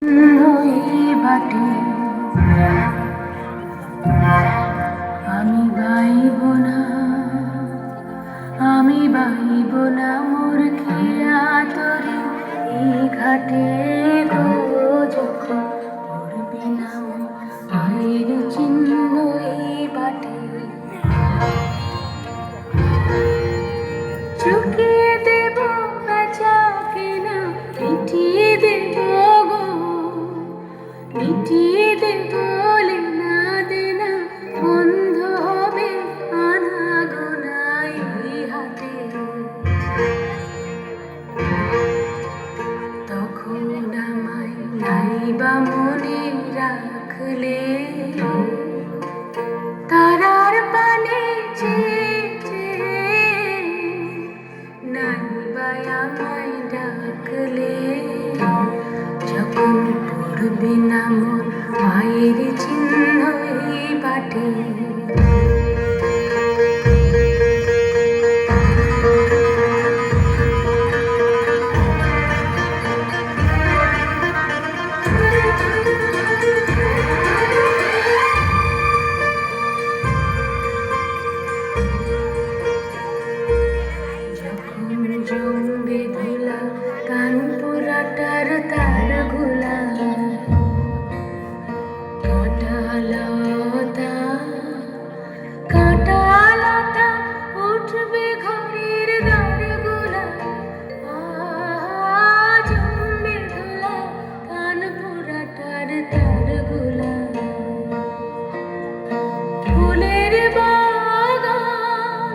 এই বাটে আমি গাইব না, আমি বাইব না মোর খেয়া তরি এই ঘাটে গো, যখন পড়বে না মায়ের চিহ্ন এই বাটে। চুকিয়ে দেব বেচা কেনা, মিটিয়ে দেব গো, মিটিয়ে দেব লেনা দেনা, বন্ধ হবে আনা গোনা এই হাতে। তখন আমায় নাইবা মনে রাখলে, তারার পানে নাইবা আমায় ডাকলে, যখন পড়বে না মোর মায়ের চিহ্ন এই বাটে। জমবে ধুলা কানপুরাটার তার গোলা, কাঁটালতা কাঁটালতা উঠবে ঘরের দ্বার গোলা। জমবে ধুলা কানপুরাটার তার গোলা, ফুলের বাগান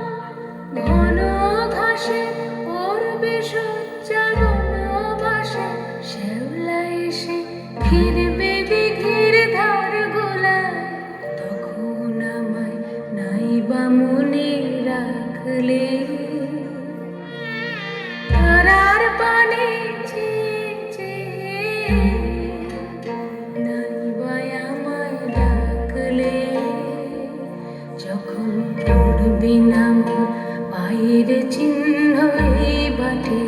ঘন ঘাসে পড়বে সজ্জা বনবাসে, শ্যাওলা এসে ঘিরবে দিঘির ধার গোলায়। তখন আমায় নাইবা মনে রাখলে, তারার পানে নাইবা আমায় ডাকলে, যখন পড়বে না মোর পায়ের চিহ্ন এই বাটে।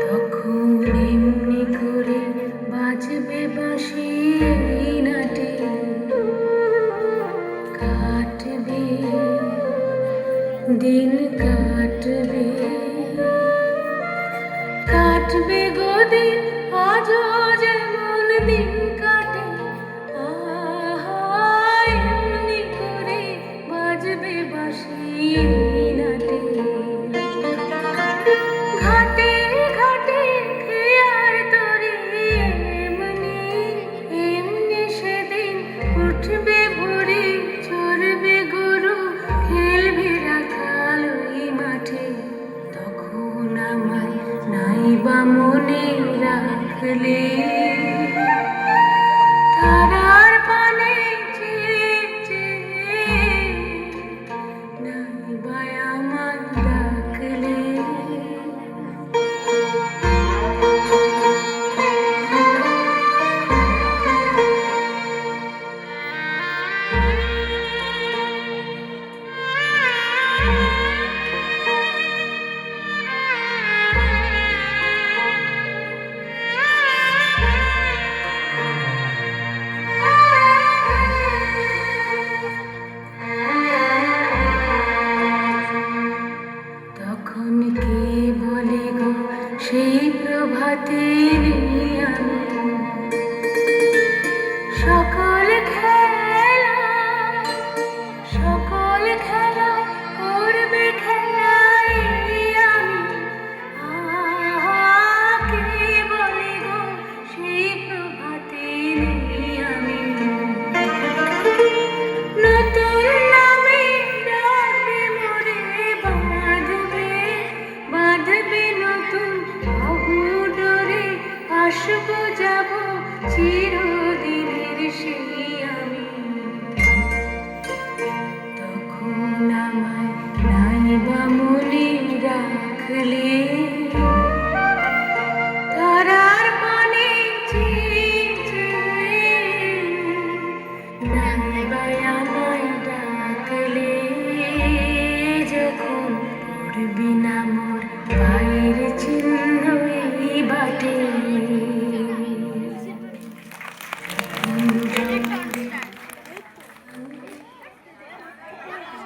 তখন এমনি করে বাজবে বাঁশি এই নাটে, কাটবে দিন কাটবে, কাটবে গো